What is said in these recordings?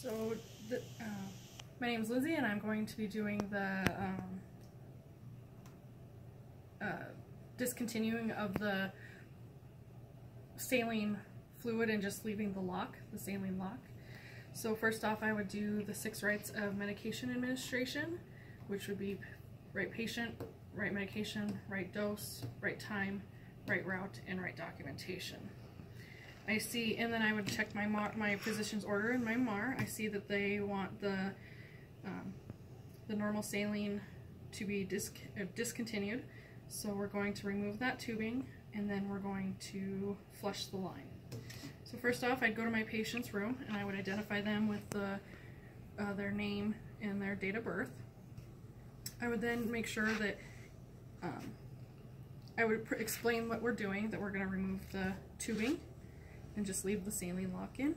So, my name is Lindsay, and I'm going to be doing the discontinuing of the saline fluid and just leaving the lock, the saline lock. So first off, I would do the 6 rights of medication administration, which would be right patient, right medication, right dose, right time, right route, and right documentation. I see, and then I would check my physician's order and my MAR. I see that they want the normal saline to be discontinued, so we're going to remove that tubing, and then we're going to flush the line. So first off, I'd go to my patient's room and I would identify them with their name and their date of birth. I would then make sure that I would explain what we're doing, that we're going to remove the tubing and just leave the saline lock in.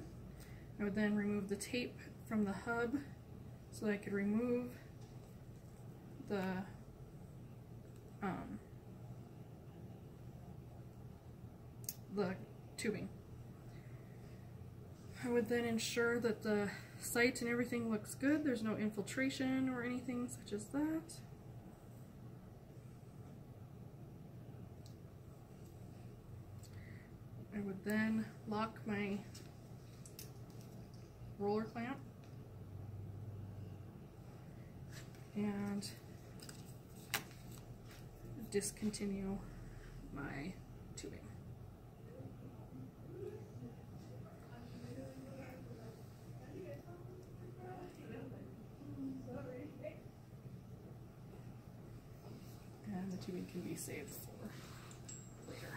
I would then remove the tape from the hub so that I could remove the tubing. I would then ensure that the site and everything looks good. There's no infiltration or anything such as that. I would then lock my roller clamp and discontinue my tubing. And the tubing can be saved for later.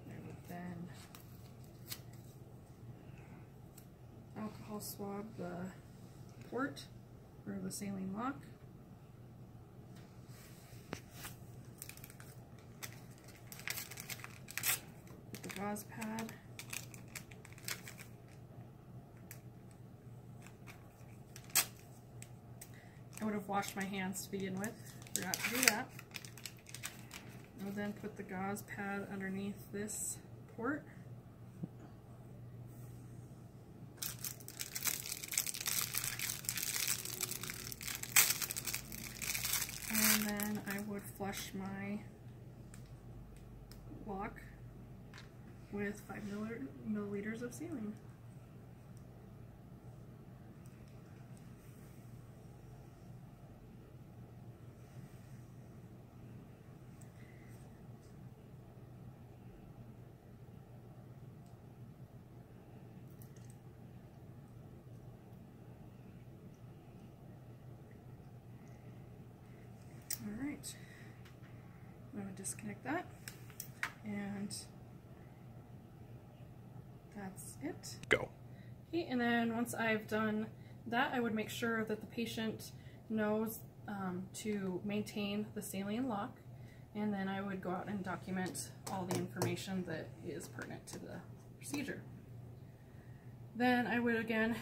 I would then alcohol swab the port for the saline lock. With the gauze pad. I would have washed my hands to begin with. Forgot to do that. I will then put the gauze pad underneath this port. And then I would flush my lock with 5 milliliters of saline. Alright, I'm going to disconnect that, and that's it. Go. Okay, and then once I've done that, I would make sure that the patient knows to maintain the saline lock, and then I would go out and document all the information that is pertinent to the procedure. Then I would again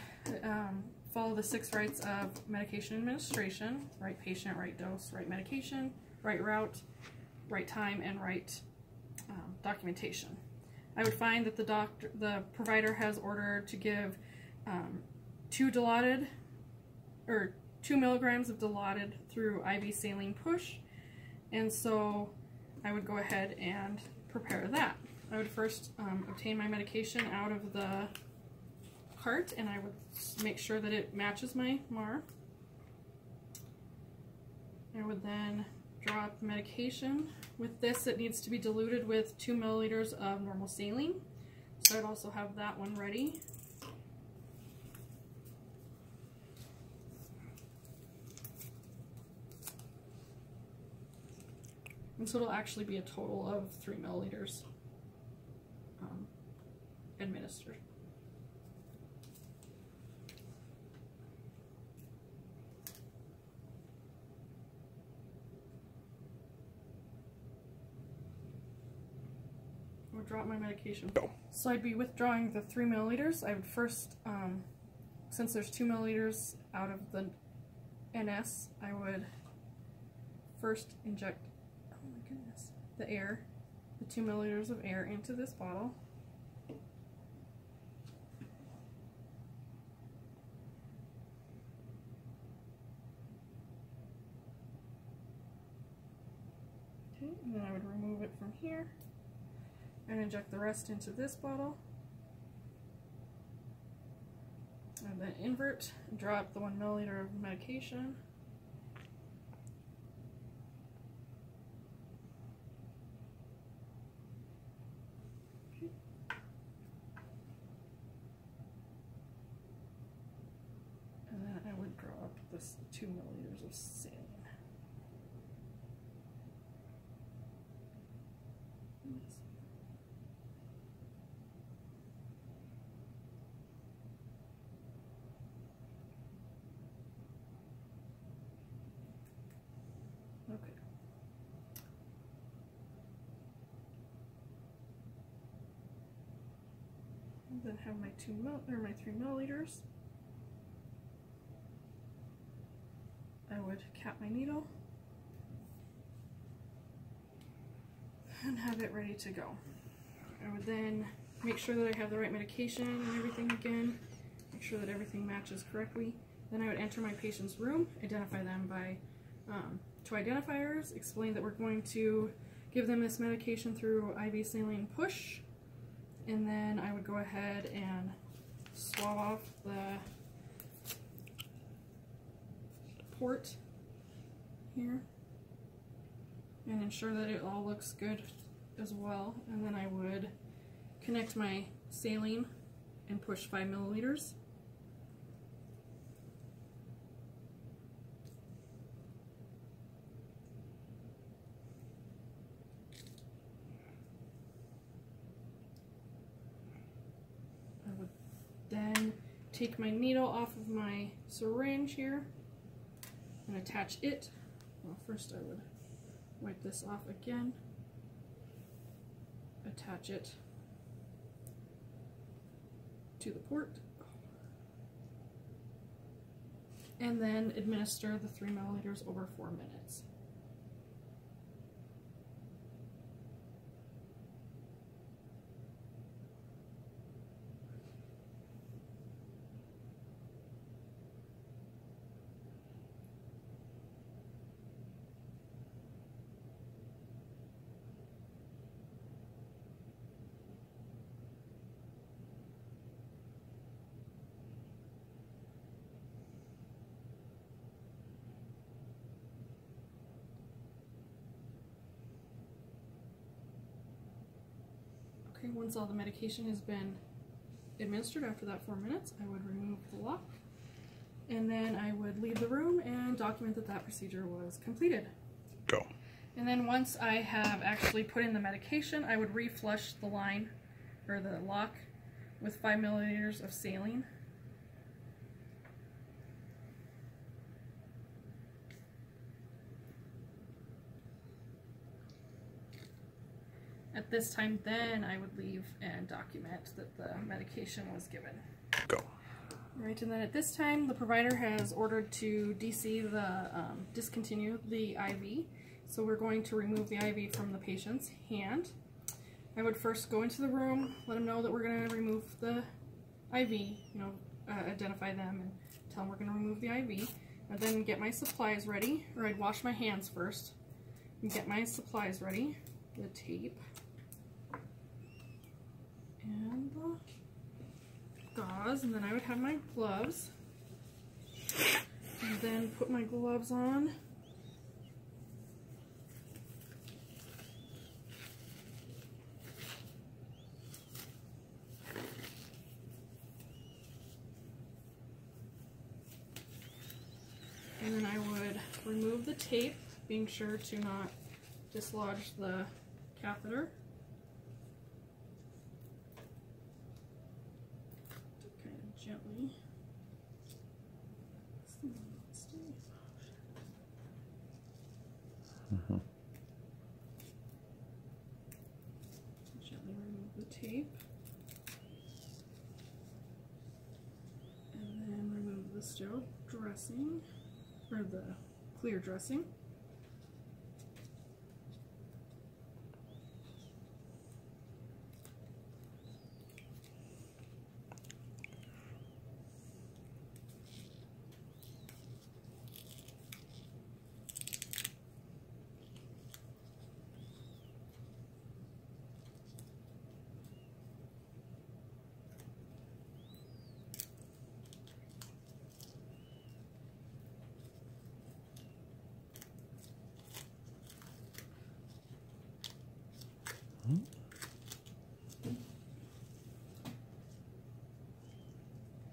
follow the 6 rights of medication administration: right patient, right dose, right medication, right route, right time, and right documentation. I would find that the provider has ordered to give 2 milligrams of Dilaudid through IV saline push, and so I would go ahead and prepare that. I would first obtain my medication out of the cart, and I would make sure that it matches my MAR. I would then draw up the medication. With this, it needs to be diluted with 2 milliliters of normal saline, so I'd also have that one ready. And so it'll actually be a total of 3 milliliters administered. Drop my medication. Go. So I'd be withdrawing the 3 milliliters. I would first, since there's 2 milliliters out of the NS, I would first inject, oh my goodness, the air, the 2 milliliters of air into this bottle. And then I would remove it from here and inject the rest into this bottle. And then invert, drop the 1 milliliter of medication. Okay. And then I would drop this 2 milliliters of saline. Okay. And then have my 3 milliliters. I would cap my needle and have it ready to go. I would then make sure that I have the right medication and everything again, make sure that everything matches correctly. Then I would enter my patient's room, identify them by 2 identifiers, explain that we're going to give them this medication through IV saline push, and then I would go ahead and swab off the port here and ensure that it all looks good as well. And then I would connect my saline and push 5 milliliters. I would then take my needle off of my syringe here and attach it. Well, first I would wipe this off again, attach it to the port, and then administer the 3 milliliters over 4 minutes. Okay, once all the medication has been administered after that 4 minutes, I would remove the lock, and then I would leave the room and document that that procedure was completed. Go. And then once I have actually put in the medication, I would reflush the line, or the lock, with 5 milliliters of saline. At this time, then I would leave and document that the medication was given. Go. Right, and then at this time, the provider has ordered to discontinue the IV. So we're going to remove the IV from the patient's hand. I would first go into the room, let them know that we're going to remove the IV, identify them and tell them we're going to remove the IV. I'd then get my supplies ready, or I'd wash my hands first and get my supplies ready, the tape and the gauze, and then I would have my gloves, and then put my gloves on. And then I would remove the tape, being sure to not dislodge the catheter. Kind of gently. Gently remove the tape. And then remove the sterile dressing, or the clear dressing.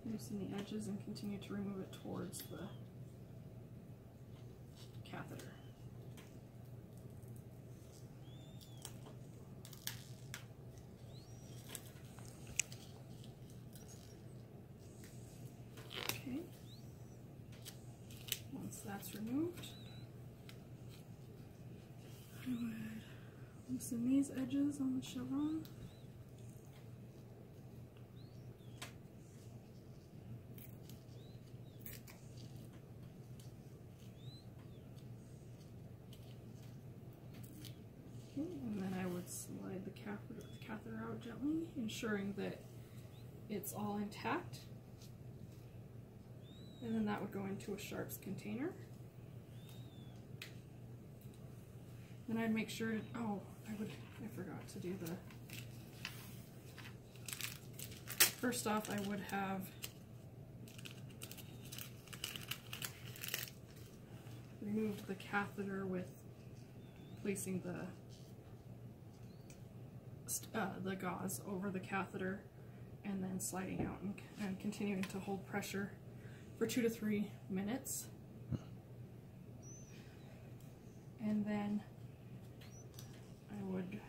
Loosen the edges and continue to remove it towards the catheter. Okay. Once that's removed, I would loosen these edges on the chevron. And then I would slide the catheter out gently, ensuring that it's all intact. And then that would go into a sharps container. Then I'd make sure, I forgot to do first off I would have removed the catheter with placing the gauze over the catheter and then sliding out and continuing to hold pressure for 2 to 3 minutes. And then I would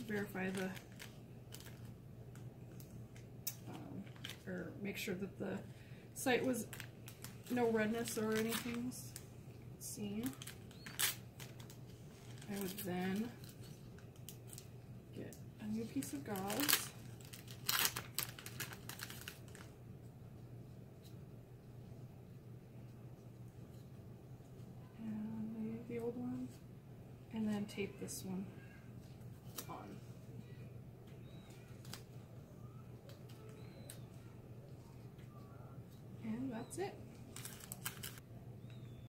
verify or make sure that the site was no redness or anything seen. I would then get a new piece of gauze and the old one, and then tape this one on. And that's it.